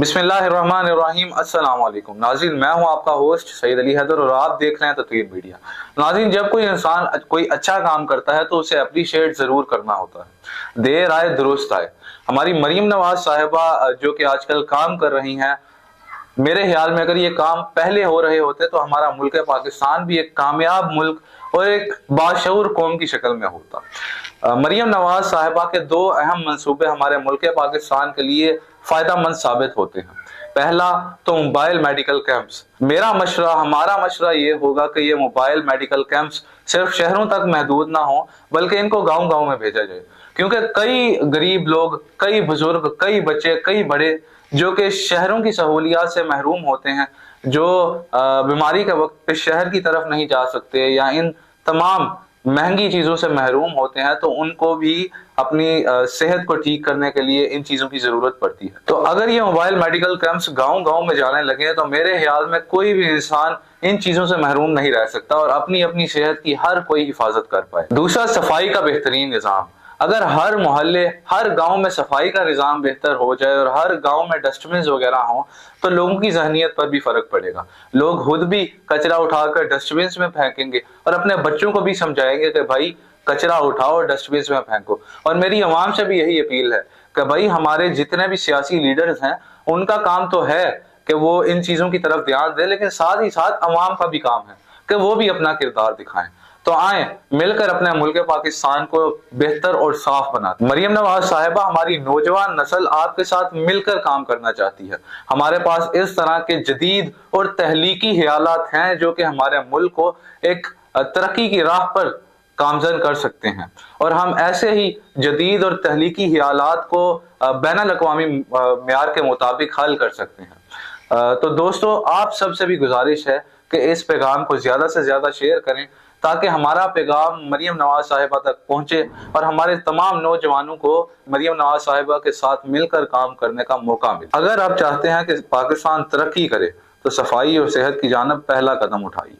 बिस्मिल्लाहिर्रहमानिर्रहीम। अस्सलाम वालेकुम नाज़रीन, मैं हूं आपका होस्ट सईद अली हैदर और आप देख रहे हैं तकरीर मीडिया। नाज़रीन, जब कोई इंसान कोई अच्छा काम करता है तो उसे अप्रिशिएट जरूर करना होता है। देर आए दुरुस्त आए। हमारी मरीम नवाज साहिबा जो कि आजकल काम कर रही हैं, मेरे ख्याल में अगर ये काम पहले हो रहे होते तो हमारा मुल्क पाकिस्तान भी एक कामयाब मुल्क और एक बाशऊर कौम की शक्ल में होता। मरीम नवाज साहिबा के दो अहम मंसूबे हमारे मुल्क पाकिस्तान के लिए फायदेमंद साबित होते हैं। पहला तो मोबाइल मेडिकल कैंप्स। हमारा मशवरा ये होगा कि ये मोबाइल मेडिकल कैंप्स सिर्फ शहरों तक महदूद ना हो, बल्कि इनको गांव गांव में भेजा जाए, क्योंकि कई गरीब लोग, कई बुजुर्ग, कई बच्चे, कई बड़े जो कि शहरों की सहूलियात से महरूम होते हैं, जो बीमारी के वक्त पे शहर की तरफ नहीं जा सकते या इन तमाम महंगी चीजों से महरूम होते हैं, तो उनको भी अपनी सेहत को ठीक करने के लिए इन चीजों की जरूरत पड़ती है। तो अगर ये मोबाइल मेडिकल कैंप्स गांव गांव में जाने लगे तो मेरे ख्याल में कोई भी इंसान इन चीजों से महरूम नहीं रह सकता और अपनी अपनी सेहत की हर कोई हिफाजत कर पाए। दूसरा, सफाई का बेहतरीन निजाम। अगर हर मोहल्ले, हर गांव में सफाई का निजाम बेहतर हो जाए और हर गांव में डस्टबिन वगैरह हो, तो लोगों की जहनियत पर भी फर्क पड़ेगा। लोग खुद भी कचरा उठाकर डस्टबिन में फेंकेंगे और अपने बच्चों को भी समझाएंगे कि भाई कचरा उठाओ और डस्टबिन में फेंको। और मेरी आवाम से भी यही अपील है कि भाई हमारे जितने भी सियासी लीडर्स हैं, उनका काम तो है कि वो इन चीजों की तरफ ध्यान दें, लेकिन साथ ही साथ अवाम का भी काम है कि वो भी अपना किरदार दिखाएं। तो आए मिलकर अपने मुल्क पाकिस्तान को बेहतर और साफ बनाते। मरीम नवाज साहिबा, हमारी नौजवान नस्ल आपके साथ मिलकर काम करना चाहती है। हमारे पास इस तरह के जदीद और तहलीकी ख्यालात हैं जो कि हमारे मुल्क को एक तरक्की की राह पर गामजन कर सकते हैं, और हम ऐसे ही जदीद और तहलीकी ख्यालात को बैनुल अक़वामी मेयार के मुताबिक हल कर सकते हैं। तो दोस्तों, आप सबसे भी गुजारिश है कि इस पैगाम को ज्यादा से ज्यादा शेयर करें ताकि हमारा पैगाम मरीम नवाज साहिबा तक पहुंचे और हमारे तमाम नौजवानों को मरीम नवाज साहिबा के साथ मिलकर काम करने का मौका मिले। अगर आप चाहते हैं कि पाकिस्तान तरक्की करे तो सफाई और सेहत की जानिब पहला कदम उठाइए।